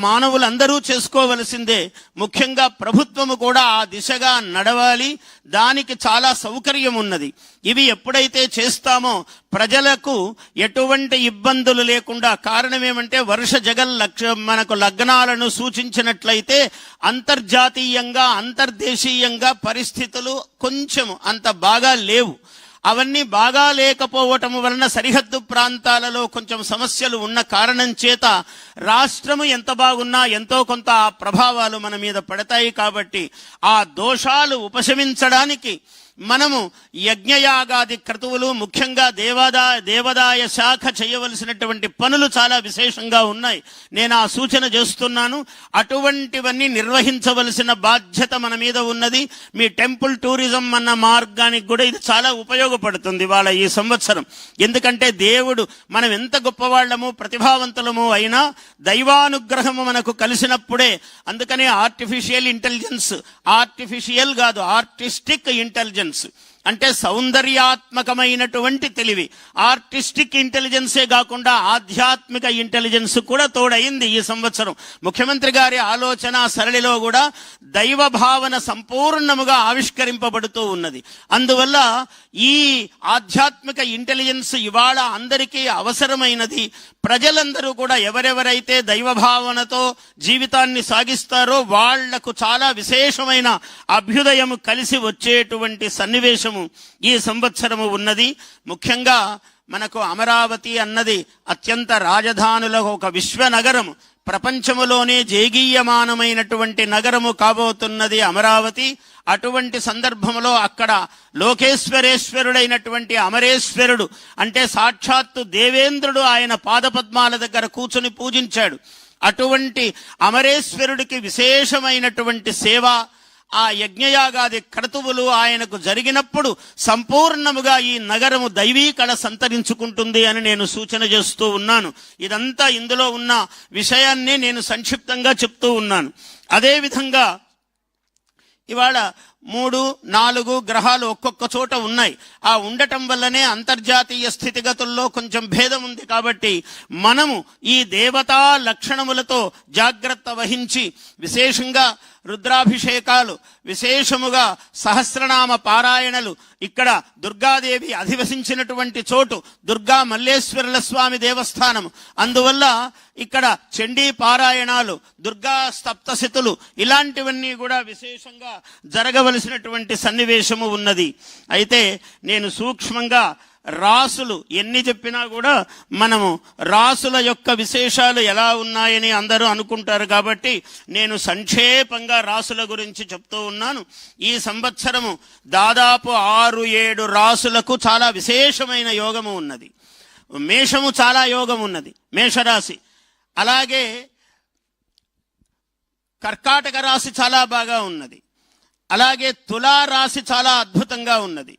మానవులందరూ చేసుకోవలసిందే. ముఖ్యంగా ప్రభుత్వము కూడా ఆ దిశగా నడవాలి. దానికి చాలా సౌకర్యం ఉన్నది. ఇవి ఎప్పుడైతే చేస్తామో ప్రజలకు ఎటువంటి ఇబ్బందులు లేకుండా, కారణం ఏమంటే వర్ష జగల్ మనకు లగ్నాలను సూచించినట్లయితే అంతర్జాతీయంగా అంతర్దేశీయంగా పరిస్థితులు కొంచెం అంత బాగా లేవు. అవన్నీ బాగా లేకపోవటం వలన సరిహద్దు ప్రాంతాలలో కొంచెం సమస్యలు ఉన్న కారణం చేత రాష్ట్రము ఎంత బాగున్నా ఎంతో కొంత ఆ ప్రభావాలు మన మీద పడతాయి. కాబట్టి ఆ దోషాలు ఉపశమించడానికి మనము యజ్ఞయాగాది క్రతువులు, ముఖ్యంగా దేవాదాయ శాఖ చేయవలసినటువంటి పనులు చాలా విశేషంగా ఉన్నాయి. నేను ఆ సూచన చేస్తున్నాను. అటువంటివన్నీ నిర్వహించవలసిన బాధ్యత మన మీద ఉన్నది. మీ టెంపుల్ టూరిజం అన్న మార్గానికి కూడా ఇది చాలా ఉపయోగపడుతుంది వాళ్ళ ఈ సంవత్సరం. ఎందుకంటే దేవుడు మనం ఎంత గొప్పవాళ్లము ప్రతిభావంతులము అయినా దైవానుగ్రహము మనకు కలిసినప్పుడే. అందుకనే ఆర్టిఫిషియల్ ఇంటెలిజెన్స్, ఆర్టిఫిషియల్ కాదు ఆర్టిస్టిక్ ఇంటెలిజెన్స్ అంటే సౌందర్యాత్మకమైనటువంటి తెలివి. ఆర్టిస్టిక్ ఇంటెలిజెన్సే కాకుండా ఆధ్యాత్మిక ఇంటెలిజెన్స్ కూడా తోడైంది ఈ సంవత్సరం. ముఖ్యమంత్రి గారి ఆలోచన సరళిలో కూడా దైవ భావన సంపూర్ణముగా ఆవిష్కరింపబడుతూ ఉన్నది. అందువల్ల ఈ ఆధ్యాత్మిక ఇంటెలిజెన్స్ ఇవాళ అందరికీ అవసరమైనది. ప్రజలందరూ కూడా ఎవరెవరైతే దైవ భావనతో జీవితాన్ని సాగిస్తారో వాళ్లకు చాలా విశేషమైన అభ్యుదయము కలిసి వచ్చేటువంటి సన్నివేశము ఈ సంవత్సరము ఉన్నది. ముఖ్యంగా మనకు అమరావతి అన్నది అత్యంత రాజధానులకు ఒక విశ్వనగరము, ప్రపంచములోనే జేగీయమానమైనటువంటి నగరము కాబోతున్నది అమరావతి. అటువంటి సందర్భంలో అక్కడ లోకేశ్వరేశ్వరుడైనటువంటి అమరేశ్వరుడు అంటే సాక్షాత్తు దేవేంద్రుడు ఆయన పాదపద్మాల దగ్గర కూర్చుని పూజించాడు. అటువంటి అమరేశ్వరుడికి విశేషమైనటువంటి సేవ, ఆ యజ్ఞయాగాది క్రతువులు ఆయనకు జరిగినప్పుడు సంపూర్ణముగా ఈ నగరము దైవీకళ సంతరించుకుంటుంది అని నేను సూచన చేస్తూ ఉన్నాను. ఇదంతా ఇందులో ఉన్న విషయాన్ని నేను సంక్షిప్తంగా చెప్తూ ఉన్నాను. అదేవిధంగా ఇవాళ 3-4 గ్రహాలు ఒక్కొక్క చోట ఉన్నాయి. ఆ ఉండటం వల్లనే అంతర్జాతీయ స్థితిగతుల్లో కొంచెం భేదం ఉంది. కాబట్టి మనము ఈ దేవతా లక్షణములతో జాగ్రత్త వహించి విశేషంగా రుద్రాభిషేకాలు, విశేషముగా సహస్రనామ పారాయణలు, ఇక్కడ దుర్గాదేవి అధివసించినటువంటి చోటు దుర్గా మల్లేశ్వరుల స్వామి దేవస్థానం. అందువల్ల ఇక్కడ చండీ పారాయణాలు, దుర్గా సప్తశతులు ఇలాంటివన్నీ కూడా విశేషంగా జరగవలసినటువంటి సన్నివేశము ఉన్నది. అయితే నేను సూక్ష్మంగా రాసులు ఎన్ని చెప్పినా కూడా మనము రాసుల యొక్క విశేషాలు ఎలా ఉన్నాయని అందరూ అనుకుంటారు. కాబట్టి నేను సంక్షేపంగా రాసుల గురించి చెప్తూ ఉన్నాను. ఈ సంవత్సరము దాదాపు 6-7 రాసులకు చాలా విశేషమైన యోగము ఉన్నది. మేషము చాలా యోగం ఉన్నది, మేషరాశి. అలాగే కర్కాటక రాశి చాలా బాగా ఉన్నది. అలాగే తులారాశి చాలా అద్భుతంగా ఉన్నది.